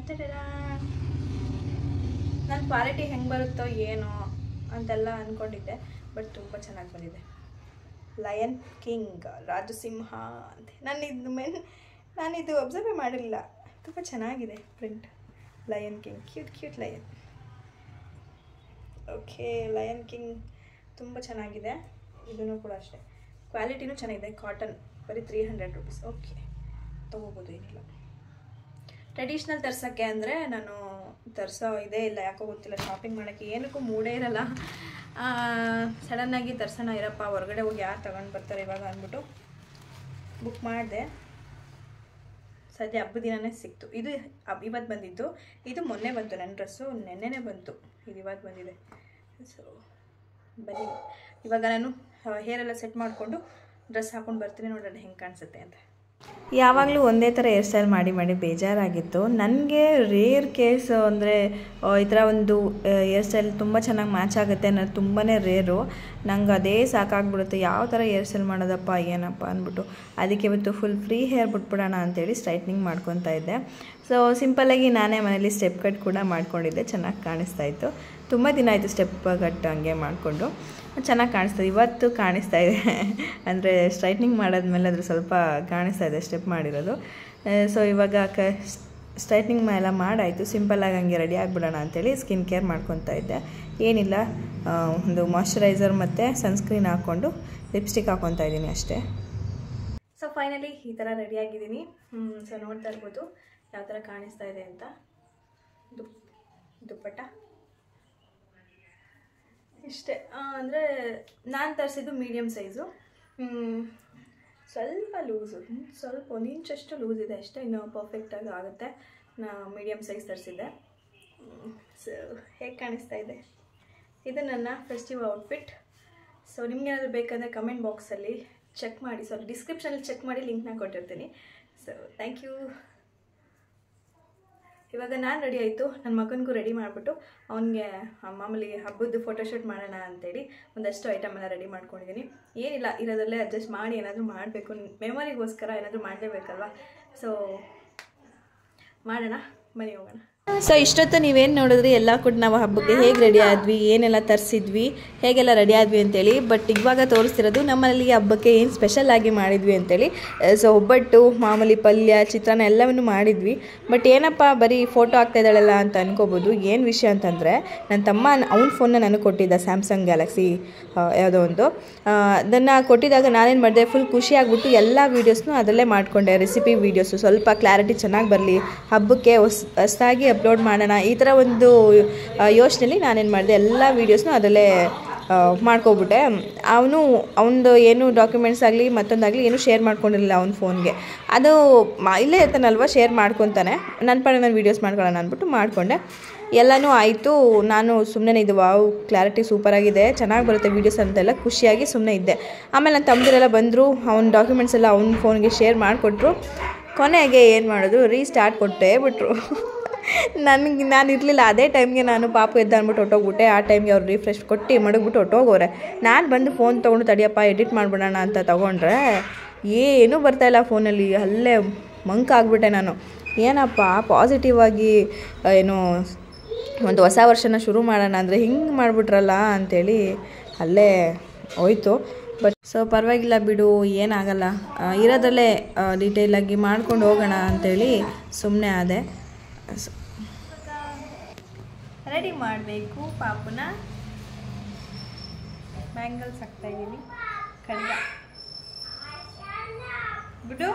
ನನ್ನ ಕ್ವಾಲಿಟಿ ಹೆಂಗೆ ಬರುತ್ತೋ ಏನೋ ಅಂತೆಲ್ಲ ಅಂದ್ಕೊಂಡಿದ್ದೆ, ಬಟ್ ತುಂಬ ಚೆನ್ನಾಗಿ ಬಂದಿದೆ. ಲಯನ್ ಕಿಂಗ್, ರಾಜಸಿಂಹ ಅಂತ ನಾನಿದು ಅಬ್ಸರ್ವೇ ಮಾಡಿರಲಿಲ್ಲ, ತುಂಬ ಚೆನ್ನಾಗಿದೆ print. Lion king, cute lion. Okay, lion king ತುಂಬ ಚೆನ್ನಾಗಿದೆ. ಇದೂ ಕೂಡ ಅಷ್ಟೇ, ಕ್ವಾಲಿಟಿನೂ ಚೆನ್ನಾಗಿದೆ. ಕಾಟನ್, ಬರೀ 300 ರುಪೀಸ್. ಓಕೆ, ತೊಗೋಬೋದು, ಏನಿಲ್ಲ. ಟ್ರೆಡಿಷ್ನಲ್ ತರ್ಸೋಕ್ಕೆ ಅಂದರೆ ನಾನು ತರಿಸೋ ಇದೇ ಇಲ್ಲ, ಯಾಕೋ ಗೊತ್ತಿಲ್ಲ. ಶಾಪಿಂಗ್ ಮಾಡೋಕ್ಕೆ ಏನಕ್ಕೂ ಮೂಡೇ ಇರಲ್ಲ. ಸಡನ್ನಾಗಿ ತರ್ಸೋಣ ಇರಪ್ಪ, ಹೊರಗಡೆ ಹೋಗಿ ಯಾರು ತಗೊಂಡು ಬರ್ತಾರೆ ಇವಾಗ ಅಂದ್ಬಿಟ್ಟು ಬುಕ್ ಮಾಡಿದೆ. ಸದ್ಯ ಹಬ್ಬದ ದಿನವೇ ಸಿಕ್ತು. ಇದು ಇವತ್ತು ಬಂದಿದ್ದು, ಇದು ಮೊನ್ನೆ ಬಂತು. ನನ್ನ ಡ್ರೆಸ್ಸು ನೆನ್ನೆನೇ ಬಂತು, ಇದು ಇವತ್ತು ಬಂದಿದೆ. ಸೊ ಬನ್ನಿ ಇವಾಗ ನಾನು ಹೇರೆಲ್ಲ ಸೆಟ್ ಮಾಡಿಕೊಂಡು ಡ್ರೆಸ್ ಹಾಕ್ಕೊಂಡು ಬರ್ತೀನಿ, ನೋಡೋಣ ಹೆಂಗೆ ಕಾಣಿಸುತ್ತೆ ಅಂತ. ಯಾವಾಗಲೂ ಒಂದೇ ಥರ ಹೇರ್ ಸ್ಟೈಲ್ ಮಾಡಿ ಬೇಜಾರಾಗಿತ್ತು ನನಗೆ. ರೇರ್ ಕೇಸ್ ಅಂದರೆ ಈ ಥರ ಒಂದು ಹೇರ್ ಸ್ಟೈಲ್ ತುಂಬ ಚೆನ್ನಾಗಿ ಮ್ಯಾಚ್ ಆಗುತ್ತೆ ಅನ್ನೋದು ತುಂಬಾ ರೇರು. ನಂಗೆ ಅದೇ ಸಾಕಾಗ್ಬಿಡುತ್ತೆ, ಯಾವ ಥರ ಹೇರ್ ಸ್ಟೈಲ್ ಮಾಡೋದಪ್ಪ ಏನಪ್ಪ ಅಂದ್ಬಿಟ್ಟು. ಅದಕ್ಕೆ ಇವತ್ತು ಫುಲ್ ಫ್ರೀ ಹೇರ್ ಬಿಟ್ಬಿಡೋಣ ಅಂತೇಳಿ ಸ್ಟ್ರೈಟ್ನಿಂಗ್ ಮಾಡ್ಕೊತಾ ಇದ್ದೆ. ಸೊ ಸಿಂಪಲ್ಲಾಗಿ ನಾನೇ ಮನೇಲಿ ಸ್ಟೆಪ್ ಕಟ್ ಕೂಡ ಮಾಡ್ಕೊಂಡಿದ್ದೆ, ಚೆನ್ನಾಗಿ ಕಾಣಿಸ್ತಾ ಇತ್ತು. ತುಂಬ ದಿನ ಆಯಿತು ಸ್ಟೆಪ್ ಕಟ್ ಹಂಗೆ ಮಾಡಿಕೊಂಡು ಚೆನ್ನಾಗಿ ಕಾಣಿಸ್ತದೆ. ಇವತ್ತು ಕಾಣಿಸ್ತಾ ಇದೆ ಅಂದರೆ ಸ್ಟ್ರೈಟ್ನಿಂಗ್ ಮಾಡಾದ್ಮೇಲೆ ಅದ್ರ ಸ್ವಲ್ಪ ಕಾಣಿಸ್ತಾ ಇದೆ ಸ್ಟೆಪ್ ಮಾಡಿರೋದು. ಸೊ ಇವಾಗ ಸ್ಟ್ರೈಟ್ನಿಂಗ್ ಎಲ್ಲ ಮಾಡಾಯಿತು, ಸಿಂಪಲ್ಲಾಗಿ ಹಂಗೆ ರೆಡಿ ಆಗಿಬಿಡೋಣ ಅಂಥೇಳಿ ಸ್ಕಿನ್ ಕೇರ್ ಮಾಡ್ಕೊತಾ ಇದ್ದೆ. ಏನಿಲ್ಲ, ಒಂದು ಮಾಯ್ಶ್ಚರೈಸರ್ ಮತ್ತು ಸನ್ಸ್ಕ್ರೀನ್ ಹಾಕ್ಕೊಂಡು ಲಿಪ್ಸ್ಟಿಕ್ ಹಾಕ್ಕೊತಾ ಇದ್ದೀನಿ ಅಷ್ಟೇ. ಸೊ ಫೈನಲಿ ಈ ಥರ ರೆಡಿಯಾಗಿದ್ದೀನಿ. ಸೊ ನೋಡ್ತಾ ಇರ್ಬೋದು ಯಾವ ಥರ ಕಾಣಿಸ್ತಾ ಇದೆ ಅಂತ. ದುಪ್ಪಟ್ಟ ಇಷ್ಟೇ. ಅಂದರೆ ನಾನು ತರಿಸಿದ್ದು ಮೀಡಿಯಮ್ ಸೈಜು, ಸ್ವಲ್ಪ ಲೂಸು, ಸ್ವಲ್ಪ 1 ಇಂಚಷ್ಟು ಲೂಸ್ ಇದೆ ಅಷ್ಟೇ, ಇನ್ನು ಪರ್ಫೆಕ್ಟಾಗಿ ಆಗುತ್ತೆ. ನಾನು ಮೀಡಿಯಮ್ ಸೈಜ್ ತರಿಸಿದ್ದೆ. ಸೊ ಹೇಗೆ ಕಾಣಿಸ್ತಾ ಇದೆ, ಇದು ನನ್ನ ಫೆಸ್ಟಿವ್ ಔಟ್ಫಿಟ್. ಸೊ ನಿಮ್ಗೇನಾದರೂ ಬೇಕಂದರೆ ಕಮೆಂಟ್ ಬಾಕ್ಸಲ್ಲಿ ಚೆಕ್ ಮಾಡಿ, ಸೊ ಡಿಸ್ಕ್ರಿಪ್ಷನಲ್ಲಿ ಚೆಕ್ ಮಾಡಿ, ಲಿಂಕ್ನ ಕೊಟ್ಟಿರ್ತೀನಿ. So thank you. ಇವಾಗ ನಾನು ರೆಡಿ ಆಯಿತು, ನನ್ನ ಮಗನಿಗೂ ರೆಡಿ ಮಾಡಿಬಿಟ್ಟು ಅವನಿಗೆ ಮಾಮೂಲಿ ಹಬ್ಬದ್ದು ಫೋಟೋಶೂಟ್ ಮಾಡೋಣ ಅಂತೇಳಿ ಒಂದಷ್ಟು ಐಟಮ್ ಎಲ್ಲ ರೆಡಿ ಮಾಡ್ಕೊಂಡಿದ್ದೀನಿ. ಏನಿಲ್ಲ, ಇರೋದರಲ್ಲೇ ಅಡ್ಜಸ್ಟ್ ಮಾಡಿ ಏನಾದರೂ ಮಾಡಬೇಕು, ಮೆಮೊರಿಗೋಸ್ಕರ ಏನಾದರೂ ಮಾಡಲೇಬೇಕಲ್ವ. ಸೊ ಮಾಡೋಣ, ಬನ್ನಿ ಹೋಗೋಣ. ಸೊ ಇಷ್ಟೊತ್ತು ನೀವೇನು ನೋಡಿದ್ರಿ, ಎಲ್ಲ ಕೂಡ ನಾವು ಹಬ್ಬಕ್ಕೆ ಹೇಗೆ ರೆಡಿ ಆದ್ವಿ, ಏನೆಲ್ಲ ತರಿಸಿದ್ವಿ, ಹೇಗೆಲ್ಲ ರೆಡಿ ಆದ್ವಿ ಅಂತೇಳಿ. ಬಟ್ ಇವಾಗ ತೋರಿಸ್ತಿರೋದು ನಮ್ಮಲ್ಲಿ ಹಬ್ಬಕ್ಕೆ ಏನು ಸ್ಪೆಷಲ್ ಆಗಿ ಮಾಡಿದ್ವಿ ಅಂತೇಳಿ. ಸೊ ಒಬ್ಬಟ್ಟು, ಮಾಮೂಲಿ ಪಲ್ಯ, ಚಿತ್ರಾನ್ನ ಎಲ್ಲವನ್ನು ಮಾಡಿದ್ವಿ. ಬಟ್ ಏನಪ್ಪ ಬರೀ ಫೋಟೋ ಹಾಕ್ತಾ ಇದ್ದಾಳಲ್ಲ ಅಂತ ಅನ್ಕೋಬೋದು. ಏನು ವಿಷಯ ಅಂತಂದರೆ, ನನ್ನ ತಮ್ಮ ಅವ್ನ ಫೋನ್ನ ನನಗೆ ಕೊಟ್ಟಿದ್ದ, ಸ್ಯಾಮ್ಸಂಗ್ ಗ್ಯಾಲಕ್ಸಿ ಯಾವುದೋ ಒಂದು. ಅದನ್ನು ಕೊಟ್ಟಿದ್ದಾಗ ನಾನೇನು ಮಾಡಿದೆ, ಫುಲ್ ಖುಷಿ ಆಗಿಬಿಟ್ಟು ಎಲ್ಲ ವೀಡಿಯೋಸ್ನು ಅದರಲ್ಲೇ ಮಾಡಿಕೊಂಡೆ. ರೆಸಿಪಿ ವೀಡಿಯೋಸು ಸ್ವಲ್ಪ ಕ್ಲಾರಿಟಿ ಚೆನ್ನಾಗಿ ಬರಲಿ, ಹಬ್ಬಕ್ಕೆ ಹೊಸದಾಗಿ ಅಪ್ಲೋಡ್ ಮಾಡೋಣ, ಈ ಥರ ಒಂದು ಯೋಚನೆಯಲ್ಲಿ ನಾನೇನು ಮಾಡಿದೆ, ಎಲ್ಲ ವೀಡಿಯೋಸ್ನು ಅದರಲ್ಲೇ ಮಾಡ್ಕೊಬಿಟ್ಟೆ. ಅವನದು ಏನು ಡಾಕ್ಯುಮೆಂಟ್ಸ್ ಆಗಲಿ ಮತ್ತೊಂದಾಗಲಿ ಏನೂ ಶೇರ್ ಮಾಡ್ಕೊಂಡಿರಲಿಲ್ಲ ಅವ್ನ ಫೋನ್ಗೆ. ಅದು ಇಲ್ಲೇ ಇರ್ತಾನಲ್ವ, ಶೇರ್ ಮಾಡ್ಕೊತಾನೆ, ನನ್ನ ಪಾಡಿಗೆ ನಾನು ವೀಡಿಯೋಸ್ ಮಾಡ್ಕೊಳ್ಳೋಣ ಅಂದ್ಬಿಟ್ಟು ಮಾಡಿಕೊಂಡೆ. ಎಲ್ಲನೂ ಆಯಿತು. ನಾನು ಸುಮ್ಮನೆ ಇದು ವಾವ್ ಕ್ಲಾರಿಟಿ ಸೂಪರಾಗಿದೆ, ಚೆನ್ನಾಗಿ ಬರುತ್ತೆ ವೀಡಿಯೋಸ್ ಅಂತೆಲ್ಲ ಖುಷಿಯಾಗಿ ಸುಮ್ಮನೆ ಇದ್ದೆ. ಆಮೇಲೆ ನನ್ನ ತಮ್ಮದಿರೆಲ್ಲ ಬಂದರು, ಅವ್ನ ಡಾಕ್ಯುಮೆಂಟ್ಸ್ ಎಲ್ಲ ಅವ್ನ ಫೋನ್ಗೆ ಶೇರ್ ಮಾಡಿಕೊಟ್ರು. ಕೊನೆಗೆ ಏನು ಮಾಡೋದು, ರೀಸ್ಟಾರ್ಟ್ ಕೊಟ್ಟೇ ಬಿಟ್ರು. ನಾನು ಇರಲಿಲ್ಲ ಅದೇ ಟೈಮ್ಗೆ, ನಾನು ಪಾಪು ಎದ್ದ ಅಂದ್ಬಿಟ್ಟು ಹೊಟ್ಟೋಗ್ಬಿಟ್ಟೆ. ಆ ಟೈಮ್ಗೆ ಅವ್ರು ರಿಫ್ರೆಶ್ ಕೊಟ್ಟು ಮಡಗ್ಬಿಟ್ಟು ಹೊಟ್ಟೋಗೋರೆ. ನಾನು ಬಂದು ಫೋನ್ ತೊಗೊಂಡು ತಡಿಯಪ್ಪ ಎಡಿಟ್ ಮಾಡಿಬಿಡೋಣ ಅಂತ ತೊಗೊಂಡ್ರೆ ಏನೂ ಬರ್ತಾಯಿಲ್ಲ ಫೋನಲ್ಲಿ. ಅಲ್ಲೇ ಮಂಕಾಗ್ಬಿಟ್ಟೆ ನಾನು. ಏನಪ್ಪ ಪಾಸಿಟಿವ್ ಆಗಿ ಏನು ಒಂದು ಹೊಸ ವರ್ಷನ ಶುರು ಮಾಡೋಣ ಅಂದರೆ ಹಿಂಗೆ ಮಾಡಿಬಿಟ್ರಲ್ಲ ಅಂಥೇಳಿ ಅಲ್ಲೇ ಹೋಯ್ತು. ಬಟ್ ಸೊ ಪರವಾಗಿಲ್ಲ ಬಿಡು, ಏನಾಗಲ್ಲ, ಇರೋದ್ರಲ್ಲೇ ಡೀಟೇಲಾಗಿ ಮಾಡ್ಕೊಂಡು ಹೋಗೋಣ ಅಂಥೇಳಿ ಸುಮ್ಮನೆ ಆದೆ. ರೆಡಿ ಮಾಡಬೇಕು ಪಾಪುನ. ಬ್ಯಾಂಗಲ್ಸ್ ಹಾಕ್ತಾ ಇದ್ದೀನಿ, ಖಂಡ ಬಿಡು,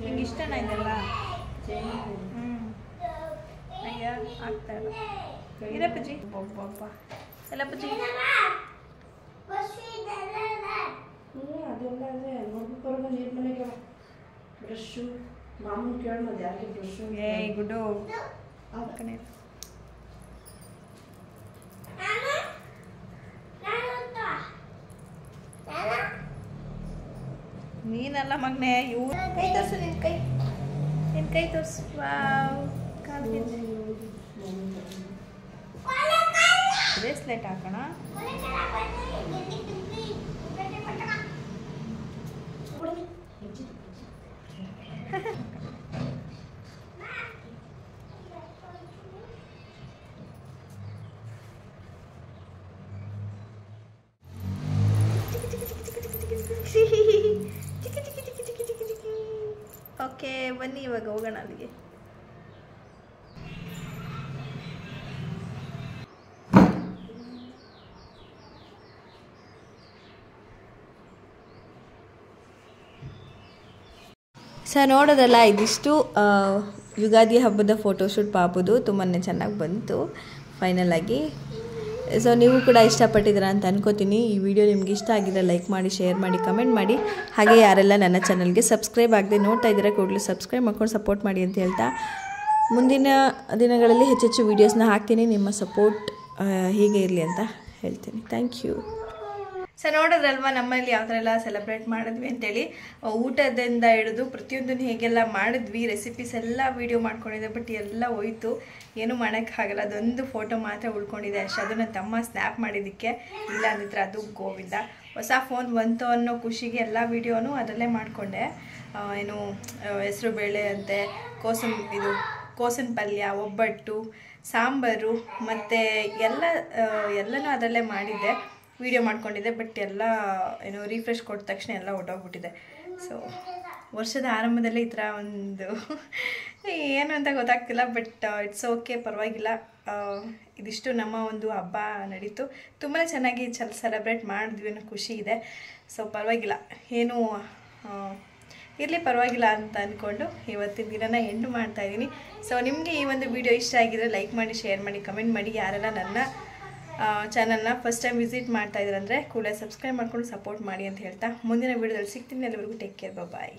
ನಿಂಗೆ ಇಷ್ಟನಾ ಇದೆಲ್ಲ? ಅಯ್ಯ ಆಗ್ತಾ ಇಲ್ಲ. ಇರಪ್ಪಜ್ಜಿ ಒಬ್ಬೊಬ್ಬ ಎಲ್ಲಪ್ಪಜ್ಜಿ ಅದೆಲ್ಲ ಅಂದರೆ ನೋಡ್ಬಿಟ್ಟು ನೀರು ಮನೆಗೆ ಬ್ರಷು ಮಾಮೂಲು ಕೇಳೋದು ಯಾರಿಗೆ ಬ್ರಷು. ಏಯ್ ಗುಡ್ಡು ಕಣೆ, ನೀನಲ್ಲ ಮಗನೆ, ಇವು ಕೈ ತೋರಿಸು, ನಿನ್ನ ಕೈ ತೋರಿಸು. ವಾವ್, ಬ್ರೇಸ್ಲೆಟ್ ಹಾಕೋಣ. ಓಕೆ ಬನ್ನಿ ಇವಾಗ ಹೋಗೋಣ ಅಲ್ಲಿಗೆ. ಸರ್ ನೋಡೋದಲ್ಲ, ಇದಿಷ್ಟು ಯುಗಾದಿ ಹಬ್ಬದ ಫೋಟೋಶೂಟ್ ಪಾಪುದು ತುಂಬಾ ಚೆನ್ನಾಗಿ ಬಂತು ಫೈನಲ್ ಆಗಿ. ಸೊ ನೀವು ಕೂಡ ಇಷ್ಟಪಟ್ಟಿದ್ದೀರಾ ಅಂತ ಅನ್ಕೋತೀನಿ. ಈ ವಿಡಿಯೋ ನಿಮ್ಗೆ ಇಷ್ಟ ಆಗಿದ್ರೆ ಲೈಕ್ ಮಾಡಿ, ಶೇರ್ ಮಾಡಿ, ಕಮೆಂಟ್ ಮಾಡಿ. ಹಾಗೆ ಯಾರೆಲ್ಲ ನನ್ನ ಚಾನಲ್ಗೆ ಸಬ್ಸ್ಕ್ರೈಬ್ ಆಗದೆ ನೋಡ್ತಾ ಇದ್ದೀರಾ ಕೂಡಲೇ ಸಬ್ಸ್ಕ್ರೈಬ್ ಮಾಡ್ಕೊಂಡು ಸಪೋರ್ಟ್ ಮಾಡಿ ಅಂತ ಹೇಳ್ತಾ, ಮುಂದಿನ ದಿನಗಳಲ್ಲಿ ಹೆಚ್ಚೆಚ್ಚು ವೀಡಿಯೋಸ್ನ ಹಾಕ್ತೀನಿ. ನಿಮ್ಮ ಸಪೋರ್ಟ್ ಹೀಗೆ ಇರಲಿ ಅಂತ ಹೇಳ್ತೀನಿ. Thank you. ಸೊ ನೋಡೋದ್ರಲ್ವ ನಮ್ಮಲ್ಲಿ ಯಾವ ಥರ ಎಲ್ಲ ಸೆಲೆಬ್ರೇಟ್ ಮಾಡಿದ್ವಿ ಅಂತೇಳಿ. ಊಟದಿಂದ ಹಿಡಿದು ಪ್ರತಿಯೊಂದನ್ನು ಹೇಗೆಲ್ಲ ಮಾಡಿದ್ವಿ, ರೆಸಿಪೀಸ್ ಎಲ್ಲ ವೀಡಿಯೋ ಮಾಡ್ಕೊಂಡಿದ್ದೆ. ಬಟ್ ಎಲ್ಲ ಹೋಯ್ತು, ಏನೂ ಮಾಡೋಕ್ಕಾಗಲ್ಲ. ಅದೊಂದು ಫೋಟೋ ಮಾತ್ರ ಉಳ್ಕೊಂಡಿದೆ ಅಷ್ಟೇ. ಅದನ್ನು ತಮ್ಮ ಸ್ನ್ಯಾಪ್ ಮಾಡಿದ್ದಕ್ಕೆ, ಇಲ್ಲ ಅಂದಿದ್ರೆ ಅದು ಗೋವಿಂದ. ಹೊಸ ಫೋನ್ ಬಂತು ಅನ್ನೋ ಖುಷಿಗೆ ಎಲ್ಲ ವೀಡಿಯೋನು ಅದರಲ್ಲೇ ಮಾಡಿಕೊಂಡೆ. ಏನು ಹೆಸರು ಬೇಳೆ ಅಂತೆ, ಕೋಸಿನ ಪಲ್ಯ, ಒಬ್ಬಟ್ಟು, ಸಾಂಬಾರು ಮತ್ತು ಎಲ್ಲನೂ ಅದರಲ್ಲೇ ಮಾಡಿದ್ದೆ, ವಿಡಿಯೋ ಮಾಡ್ಕೊಂಡಿದ್ದೆ. ಬಟ್ ಎಲ್ಲ ಏನೋ ರಿಫ್ರೆಶ್ ಕೊಟ್ಟ ತಕ್ಷಣ ಎಲ್ಲ ಹೊಟ್ಟೋಗ್ಬಿಟ್ಟಿದೆ. ಸೊ ವರ್ಷದ ಆರಂಭದಲ್ಲೇ ಈ ಥರ ಒಂದು ಏನು ಅಂತ ಗೊತ್ತಾಗ್ತಿಲ್ಲ. ಬಟ್ ಇಟ್ಸ್ ಓಕೆ, ಪರವಾಗಿಲ್ಲ. ಇದಿಷ್ಟು ನಮ್ಮ ಒಂದು ಹಬ್ಬ ನಡೀತು. ತುಂಬಾ ಚೆನ್ನಾಗಿ ಸೆಲೆಬ್ರೇಟ್ ಮಾಡಿದ್ವಿ ಅನ್ನೋ ಖುಷಿ ಇದೆ. ಸೊ ಪರವಾಗಿಲ್ಲ, ಏನೂ ಇರಲಿ, ಪರವಾಗಿಲ್ಲ ಅಂತ ಅಂದ್ಕೊಂಡು ಇವತ್ತಿನ ದಿನನ ಎಂಡ್ ಮಾಡ್ತಾಯಿದ್ದೀನಿ. ಸೊ ನಿಮಗೆ ಈ ಒಂದು ವಿಡಿಯೋ ಇಷ್ಟ ಆಗಿದ್ರೆ ಲೈಕ್ ಮಾಡಿ, ಶೇರ್ ಮಾಡಿ, ಕಮೆಂಟ್ ಮಾಡಿ. ಯಾರೆಲ್ಲ ನನ್ನ ಚಾನಲ್ನ ಫಸ್ಟ್ ಟೈಮ್ ವಿಸಿಟ್ ಮಾಡ್ತಾ ಇದ್ದೀರಂದರೆ ಕೂಡಲೇ ಸಬ್ಸ್ಕ್ರೈಬ್ ಮಾಡ್ಕೊಂಡು ಸಪೋರ್ಟ್ ಮಾಡಿ ಅಂತ ಹೇಳ್ತಾ ಮುಂದಿನ ವಿಡಿಯೋದಲ್ಲಿ ಸಿಗ್ತೀನಿ. ಎಲ್ಲರಿಗೂ ಟೇಕ್ ಕೇರ್, ಬಾಯ್.